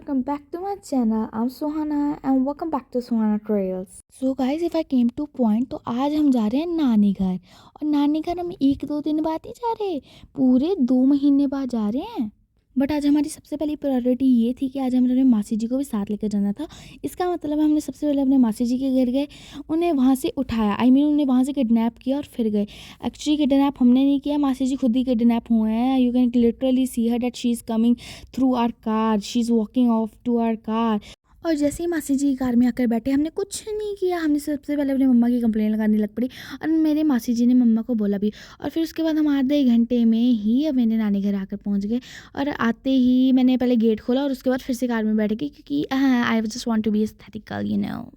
welcome back to my channel. I'm Suhana and welcome back to Suhana Trails. So guys, if I came to point, तो आज हम जा रहे हैं नानी घर। और नानी घर हम 1-2 दिन बाद ही जा रहे, पूरे 2 महीने बाद जा रहे हैं। बट आज हमारी सबसे पहली प्रायोरिटी ये थी कि आज हमने मासी जी को भी साथ लेकर जाना था। इसका मतलब हमने सबसे पहले अपने मासी जी के घर गए, उन्हें वहाँ से उठाया, उन्हें वहाँ से किडनैप किया और फिर गए। एक्चुअली किडनैप हमने नहीं किया, मासी जी खुद ही किडनैप हुए हैं। You can literally see her that she is coming through our car, she is walking off to our car. और जैसे ही मासी जी कार में आकर बैठे, हमने कुछ नहीं किया, हमने सबसे पहले अपनी मम्मा की कंप्लेंट लगाने लग पड़ी। और मेरे मासी जी ने मम्मा को बोला भी। और फिर उसके बाद हम आधे घंटे में ही अब मेरे नानी घर आकर पहुंच गए। और आते ही मैंने पहले गेट खोला और उसके बाद फिर से कार में बैठ गई, क्योंकि I just want to be aesthetical, you know.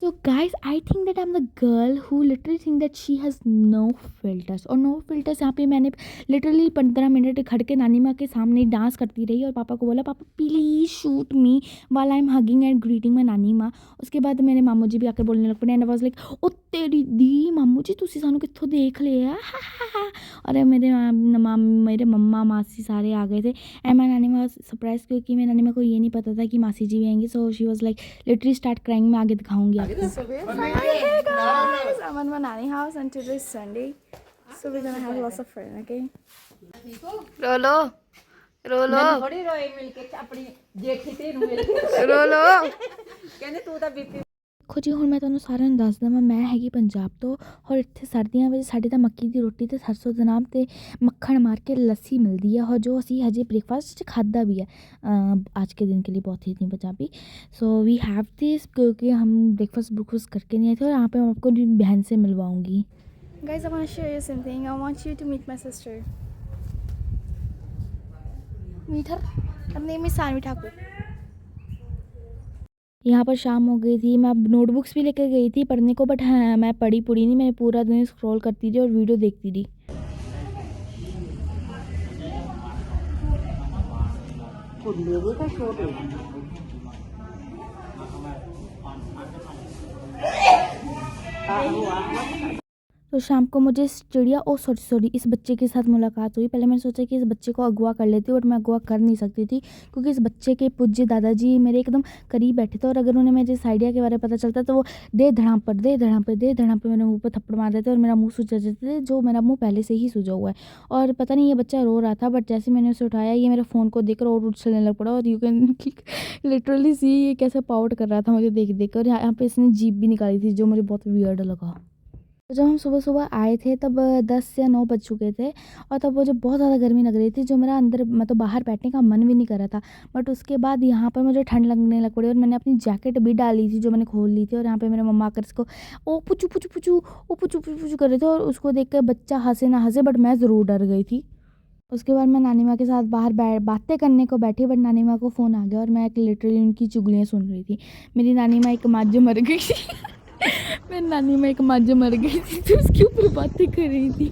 So guys, I think that I'm the girl who literally think that she has no filters. और no filters यहाँ पे मैंने literally 15 मिनट खड़ के नानी माँ के सामने डांस करती रही और पापा को बोला, पापा please shoot me while I'm hugging and greeting my नानी माँ। उसके बाद मेरे मामू जी भी आकर बोलने लग पड़े एंड आई वाज लाइक, ओ तेरी दी मामू जी तुसी सानू कित्थों देख लिया। और मेरे मम्मा मासी सारे आ गए थे एंड मैं नानी माँ सरप्राइज, क्योंकि मेरी नानी माँ को ये नहीं पता था कि मासी जी भी आएंगे। So she was like literally start crying. मैं आगे दिखाऊंगी आपको। Hey guys, I'm at my nanny house and today is Sunday, so we're gonna have lots of fun, okay? रोलो रोलो थोड़ी रोए मिलके अपनी जेठी ते नु मिलके रोलो कहने तू ਤਾਂ ਬੀਪੀ। ਦੇਖੋ ਜੀ, ਹੁਣ ਮੈਂ ਤੁਹਾਨੂੰ ਸਾਰਿਆਂ ਨੂੰ ਦੱਸ ਦਵਾਂ, ਮੈਂ ਹੈਗੀ ਪੰਜਾਬ ਤੋਂ ਔਰ ਇੱਥੇ ਸਰਦੀਆਂ ਵਿੱਚ ਸਾਡੇ ਤਾਂ ਮੱਕੀ ਦੀ ਰੋਟੀ ਤੇ ਸਰਸੋਂ ਦਾ ਨਾਮ ਤੇ ਮੱਖਣ ਮਾਰ ਕੇ ਲੱਸੀ ਮਿਲਦੀ ਹੈ, और जो ਅਸੀਂ ਹਜੇ ब्रेकफास्ट खादा भी है आज के दिन के लिए बहुत ही इतनी Punjabi. So we have this, क्योंकि हम ब्रेकफास्ट करके नहीं आए थे और यहाँ पे मैं आपको बहन से मिलवाऊँगी। Guys, I want to show you something, I want you to meet my sister. Meet her, her name is Saanvi Thakur. यहाँ पर शाम हो गई थी, मैं अब नोटबुक्स भी लेकर गई थी पढ़ने को, बट हाँ मैं पढ़ी नहीं, मैं पूरा दिन स्क्रॉल करती थी और वीडियो देखती थी। तो शाम को मुझे इस चिड़िया सॉरी इस बच्चे के साथ मुलाकात हुई। पहले मैंने सोचा कि इस बच्चे को अगवा कर लेती, बट मैं अगवा कर नहीं सकती थी, क्योंकि इस बच्चे के पूज्य दादाजी मेरे एकदम करीब बैठे थे और अगर उन्हें मेरे इस आइडिया के बारे में पता चलता तो वो दे धड़ाम पर मेरे मुंह पर थप्पड़ मार देते और मेरा मुंह सूज जाते थे, जो मेरा मुंह पहले से ही सूजा हुआ है। और पता नहीं ये बच्चा रो रहा था, बट जैसे मैंने उसे उठाया ये मेरे फ़ोन को देखकर और उछलने लग पड़ा। और यू कैन लिटरली सी ये कैसे पाउट कर रहा था मुझे देख और यहाँ पे इसने जीभ भी निकाली थी, जो मुझे बहुत वियर्ड लगा। तो जब हम सुबह आए थे तब 10 या 9 बज चुके थे और तब मुझे बहुत ज़्यादा गर्मी लग रही थी, जो मेरा अंदर मतलब बाहर बैठने का मन भी नहीं कर रहा था। बट उसके बाद यहाँ पर मुझे ठंड लगने लग पड़ी और मैंने अपनी जैकेट भी डाली थी, जो मैंने खोल ली थी। और यहाँ पे मेरे मम्मा आकर इसको पुचू कर रहे थे और उसको देख कर बच्चा हंसे ना हंसे, बट मैं ज़रूर डर गई थी। उसके बाद मैं नानी माँ के साथ बाहर बातें करने को बैठी, बट नानी माँ को फ़ोन आ गया और मैं लिटरली उनकी चुगलियाँ सुन रही थी। मेरी नानी माँ एक मज्ज मर गई मेरी नानी माँ एक मज्ज मर गई थी, तो उसके ऊपर बातें कर रही थी।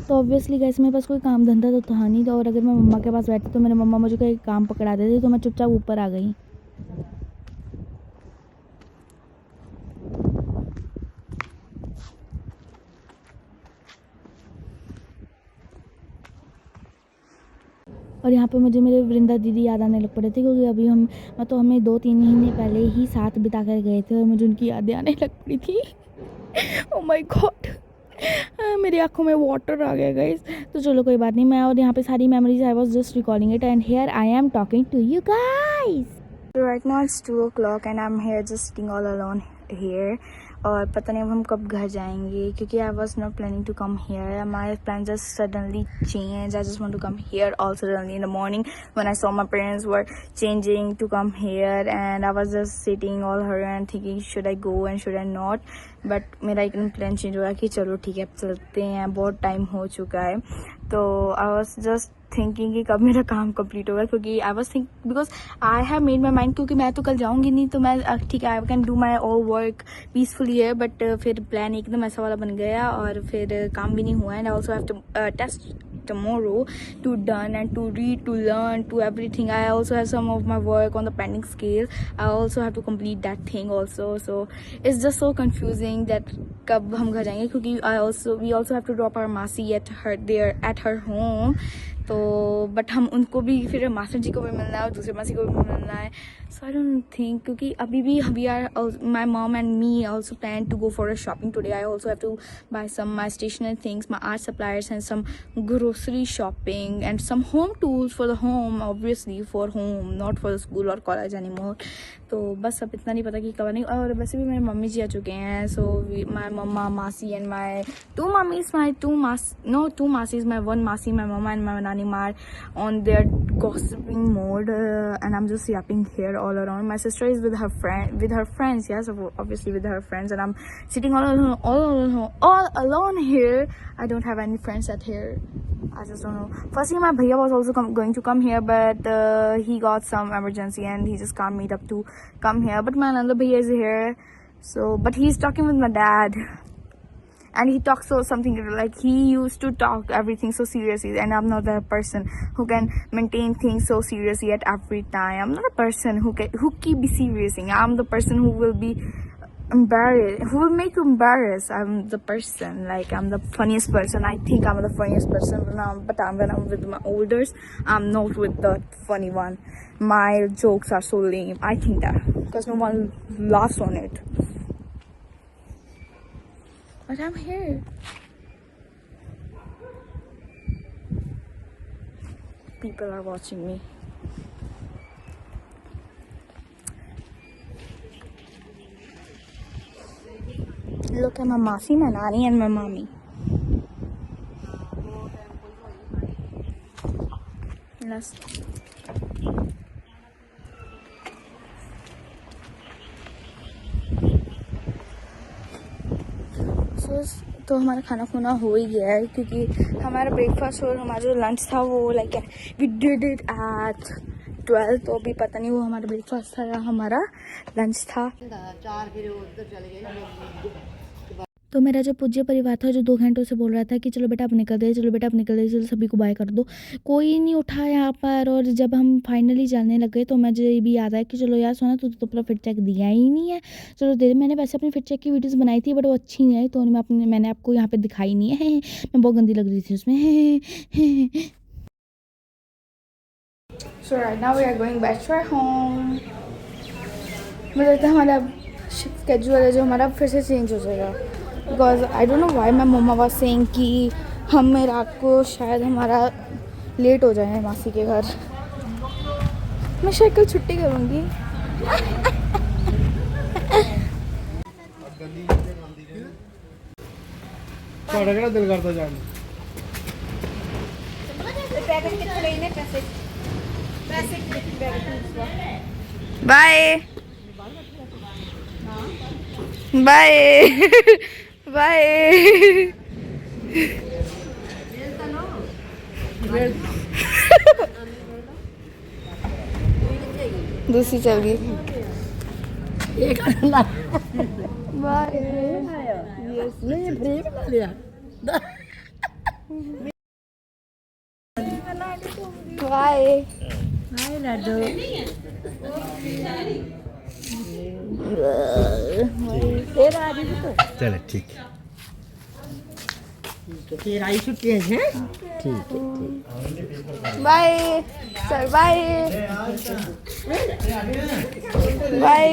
तो ऑब्वियसली गाइस मेरे पास कोई काम धंधा तो था नहीं, और अगर मैं मम्मा के पास बैठी तो मेरे मम्मा मुझे कोई काम पकड़ा देती, तो मैं चुपचाप ऊपर आ गई। और यहाँ पे मुझे मेरे वृंदा दीदी याद आने लग पड़े थे, क्योंकि अभी हमें 2-3 महीने पहले ही साथ बिता कर गए थे और मुझे उनकी यादें आने लग पड़ी थी। ओह माय गॉड, मेरी आंखों में वाटर आ गया गाइस। तो चलो कोई बात नहीं, मैं और यहाँ पे सारी memories I was just recording it and here I am talking to you guys. Right now it's 2 o'clock and I am here just sitting all alone here. और पता नहीं अब हम कब घर जाएंगे, क्योंकि I was not planning to come here. My plan just suddenly change. I just want to come here all suddenly in the morning when I saw my parents were changing to come here and I was just sitting all here and thinking should I go and should I not. But मेरा एकदम plan change हुआ कि चलो ठीक है अब चलते हैं, बहुत टाइम हो चुका है। तो आई वॉज जस्ट थिंकिंग कि कब मेरा काम कंप्लीट होगा, क्योंकि I was think because I have made my mind, क्योंकि मैं तो कल जाऊंगी नहीं, तो मैं ठीक है I can do my all work peacefully है। बट फिर प्लान एकदम ऐसा वाला बन गया और फिर काम भी नहीं हुआ and also have to test tomorrow to done and to read, to learn, to everything. I also have some of my work on the pending scale. I also have to complete that thing also. So it's just so confusing that कब हम घर जाएंगे, क्योंकि we also have to drop our मासी at her home. तो but हम उनको भी फिर मास्टर जी को भी मिलना है और दूसरे मासी को भी मिलना है. सो आई डोंट थिंक, क्योंकि अभी भी we are my mom and me also plan to go for a shopping today. I also have to buy some my stationery things, my art suppliers, and some grocery shopping and some home tools for the home, obviously for home, not for the school or college anymore. तो बस अब इतना नहीं पता कि कब नहीं. और वैसे भी मेरे मम्मी जी आ चुके हैं. सो माई मम्मा मासी and my two masses, my one masi, my mama and my nani ma on their gossiping mode, and I'm just yapping here all around. My sister is with her friends, yes, obviously with her friends, and I'm sitting all alone here. I don't have any friends at here. I just don't know. Firstly, my bhaiya was also going to come here, but he got some emergency and he just can't meet up to come here. But my another bhaiya is here, so but he's talking with my dad. And he talks so something like he used to talk everything so seriously, and I'm not that person who can maintain things so seriously at every time. I'm not a person who keep be serious. I'm the person who will be embarrassed, who will make you embarrassed. I'm the person, like I'm the funniest person. I think I'm the funniest person but when I'm with my elders, I'm not with the funny one. My jokes are so lame. I think that because no one laughs on it. But I'm here. People are watching me. Look at my masi, my nani, and my mommy. Let's. तो हमारा खाना खुना हो ही गया है, क्योंकि हमारा breakfast और हमारा जो लंच था वो like we did it at 12. तो अभी पता नहीं वो हमारा ब्रेकफास्ट था या हमारा लंच था. तो मेरा जो पूज्य परिवार था जो 2 घंटों से बोल रहा था कि चलो बेटा आप निकल दे, चलो बेटा आप निकल दे, चलो सभी को बाय कर दो, कोई नहीं उठा यहाँ पर. और जब हम फाइनली जाने लगे तो मुझे भी याद आया कि चलो यार सोना तू तो अपना फिट चेक दिया ही नहीं है, चलो दे. मैंने वैसे अपनी फिट चेक की वीडियोज़ बनाई थी बट वो अच्छी नहीं आई, तो मैंने आपको यहाँ पर दिखाई नहीं है. मैं बहुत गंदी लग रही थी उसमें. So right now we are going back to our home. मुझे लगता है हमारा स्केड्यूल है जो हमारा फिर से चेंज हो जाएगा. Because I don't know why my mamma was saying कि हमें रात को शायद हमारा लेट हो जाए मासी के घर. मैं शायद कल छुट्टी करूँगी. दिल करता जाने बाय बाय बाय. दूसरी चल गई. बाय. बाय. चले ठीक तो फिर आई छुट्टी है. ठीक है बाय सर. Bye bye.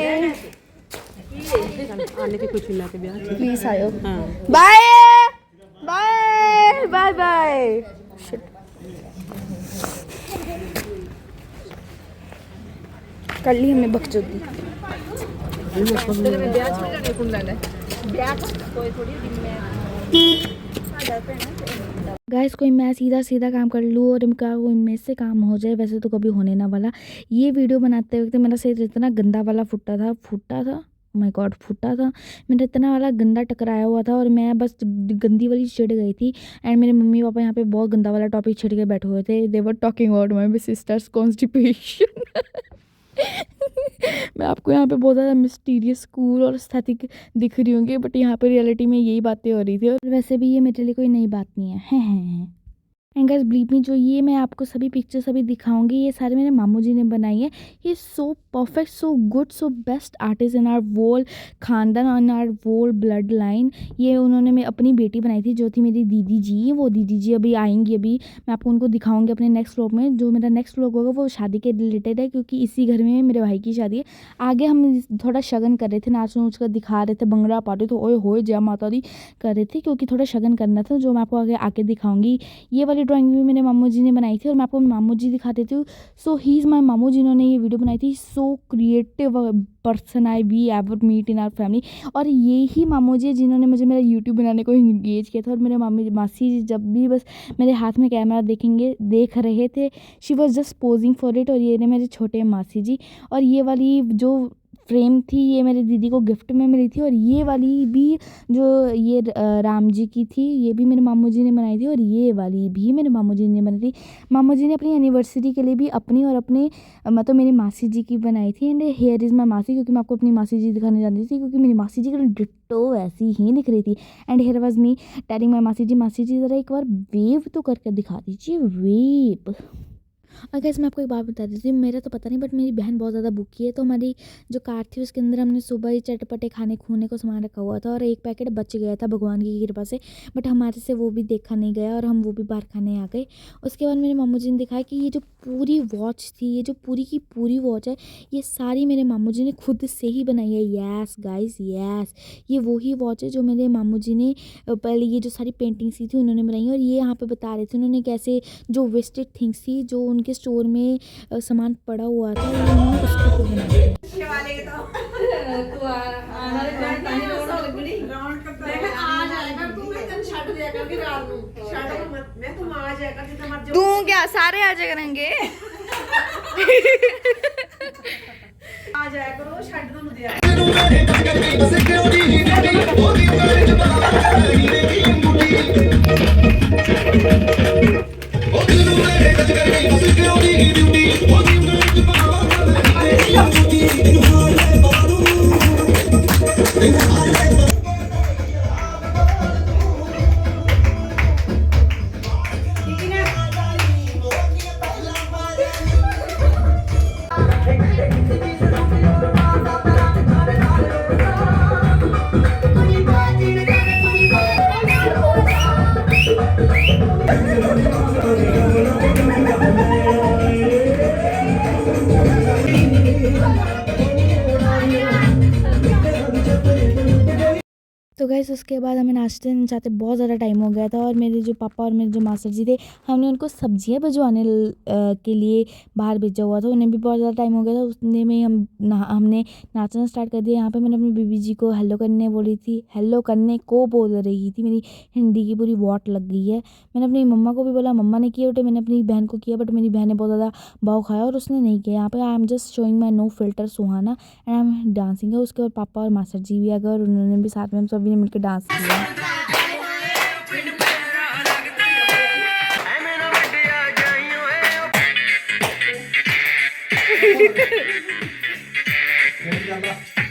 आने के कुछ मिला के ब्याह प्लीज आयो. Bye bye bye bye. कर ली हमने बकचोदी. गाइस कोई मैं सीधा काम कर लूँ और इनका कोई मेरे से काम हो जाए, वैसे तो कभी होने ना वाला. ये वीडियो बनाते वक्त मेरा सिर इतना गंदा वाला फुटा था. माय गॉड फूटा था. मेरा इतना वाला गंदा टकराया हुआ था और मैं बस गंदी वाली चिढ़ गई थी. एंड मेरे मम्मी पापा यहाँ पे बहुत गंदा वाला टॉपिक छिड़ के बैठे हुए थे. They were talking about my sister's constipation. मैं आपको यहाँ पे बहुत ज़्यादा मिस्टीरियस कूल और एस्थेटिक दिख रही होंगी, बट यहाँ पे रियलिटी में यही बातें हो रही थी. और वैसे भी ये मेरे लिए कोई नई बात नहीं है. एंड गाइस बिलीव मी, जो ये मैं आपको सभी पिक्चर्स अभी दिखाऊंगी, ये सारे मेरे मामू जी ने बनाई है। ये so perfect, so good, so best artist in our whole खानदान, in our whole blood line. ये उन्होंने मैं अपनी बेटी बनाई थी, जो थी मेरी दीदी जी। वो दीदी जी अभी आएंगी, अभी मैं आपको उनको दिखाऊंगी अपने नेक्स्ट व्लॉग में। जो मेरा नेक्स्ट व्लॉग होगा वो शादी के रिलेटेड है, क्योंकि इसी घर में मेरे भाई की शादी है। आगे हम थोड़ा शगन कर रहे थे, नाच नूच कर दिखा रहे थे, भंगड़ा पार्टी तो ओए होए जय माता दी कर रहे थे, क्योंकि थोड़ा शगन करना था, जो मैं आपको आगे आके दिखाऊंगी। ये वाली ड्राइंग भी मेरे मामू जी ने बनाई थी, और मैं आपको मामू जी दिखा देती हूँ। सो ही इज़ माई मामू, जिन्होंने ये वीडियो बनाई थी। So creative person I we ever meet in our family. और ये ही मामू जी जिन्होंने मुझे मेरा यूट्यूब बनाने को इंगेज किया था। और मेरे मासी जी जब भी बस मेरे हाथ में कैमरा देख रहे थे, she was just posing for it. और ये ने मेरे छोटे मासी जी। और ये वाली जो फ्रेम थी, ये मेरी दीदी को गिफ्ट में मिली थी। और ये वाली भी जो ये राम जी की थी, ये भी मेरे मामू जी ने बनाई थी। और ये वाली भी मेरे मामू जी ने बनाई थी। मामू जी ने अपनी एनिवर्सरी के लिए भी अपनी और अपने मतलब मेरी मासी जी की बनाई थी। एंड हेयर इज़ माई मासी, क्योंकि मैं आपको अपनी मासी जी दिखाने जाती थी, क्योंकि मेरी मासी जी की डिट्टो वैसी ही दिख रही थी। And here was me telling my मासी जी ज़रा एक बार वेव तो करके दिखा दीजिए, वेव। और गाइस मैं आपको एक बात बता देती हूँ, मेरा तो पता नहीं, बट मेरी बहन बहुत ज़्यादा भूखी है। तो हमारी जो कार थी उसके अंदर हमने सुबह ही चटपटे खाने खूने को सामान रखा हुआ था, और एक पैकेट बच गया था भगवान की कृपा से। बट हमारे से वो भी देखा नहीं गया, और हम वो भी बाहर खाने आ गए। उसके बाद मेरे मामू जी ने दिखाया कि ये जो पूरी वॉच थी, ये जो पूरी की पूरी वॉच है, ये सारी मेरे मामू जी ने खुद से ही बनाई है। यस गाइस यस, ये वही वॉच है जो मेरे मामू जी ने पहले ये जो सारी पेंटिंग्स थी उन्होंने बनाई है। और ये यहाँ पे बता रहे थे उन्होंने कैसे जो वेस्टेड थिंग्स थी, जो उनके स्टोर में सामान पड़ा हुआ था, उन्होंने उसको खुद बनाया। तू क्या सारे आ जाया करेंगे। आ जाया करो, छੱਡ दूं दिया। तो गाइस उसके बाद हमें नाश्ते नचाते बहुत ज़्यादा टाइम हो गया था। और मेरे जो पापा और मेरे जो मास्टर जी थे, हमने उनको सब्जियां भिजवाने के लिए बाहर भेजा हुआ था। उन्हें भी बहुत ज़्यादा टाइम हो गया था। उसने में हमने नाचना स्टार्ट कर दिया। यहाँ पे मैंने अपनी बीबी जी को हेलो करने बोली थी, हेलो करने को बोल रही थी। मेरी हिंदी की पूरी वॉट लग गई है। मैंने अपनी मम्मा को भी बोला, मम्मा ने किया, बट मैंने अपनी बहन को किया, बट मेरी बहन ने बहुत ज़्यादा भाव खाया और उसने नहीं किया। यहाँ पे I am just showing my no filter Suhana and I am dancing है। उसके बाद पापा और मास्टर जी भी आ गए, और उन्होंने भी साथ में हम सभी ने मिलकर डांस किया।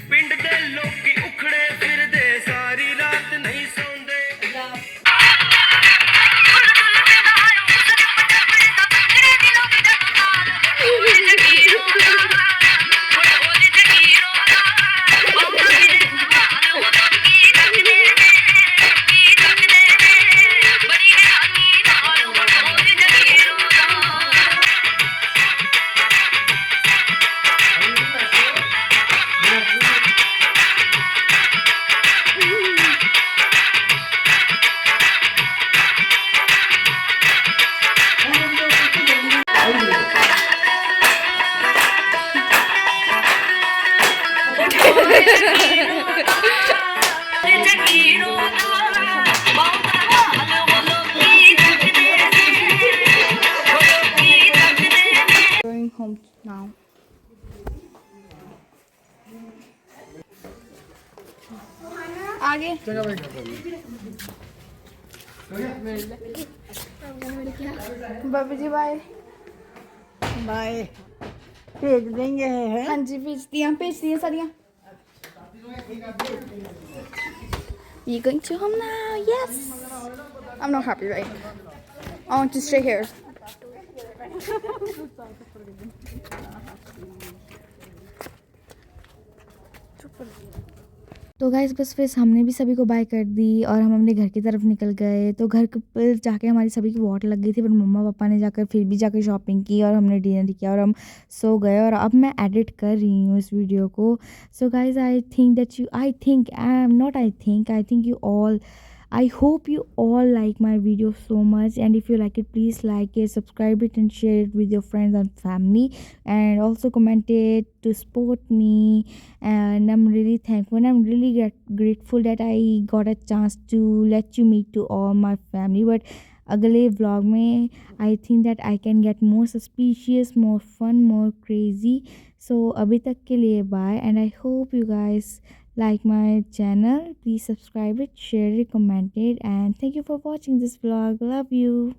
पिंड दे लोकी उखड़े फिरदे सारी रात नहीं सौंदे। Going home now. आगे बाबू जी बाय बाय भेज देंगे है हाँ जी भेज दिया सारियाँ You going to home now? Yes. I'm not happy, right? I want to stay here. तो गाइस बस फिर हमने भी सभी को बाय कर दी और हम अपने घर की तरफ निकल गए। तो घर पर जाके हमारी सभी की वॉट लग गई थी, पर मम्मा पापा ने जाकर फिर भी जाकर शॉपिंग की और हमने डिनर किया और हम सो गए। और अब मैं एडिट कर रही हूँ इस वीडियो को। So guys I think you all, I hope you all like my video so much, and if you like it, please like it, subscribe it, and share it with your friends and family, and also comment it to support me. And I'm really thankful, and I'm really grateful that I got a chance to let you meet to all my family. But अगले vlog में I think that I can get more suspicious, more fun, more crazy. So अभी तक के लिए bye, and I hope you guys like my channel. Please subscribe it, share it, comment it, and thank you for watching this vlog. Love you.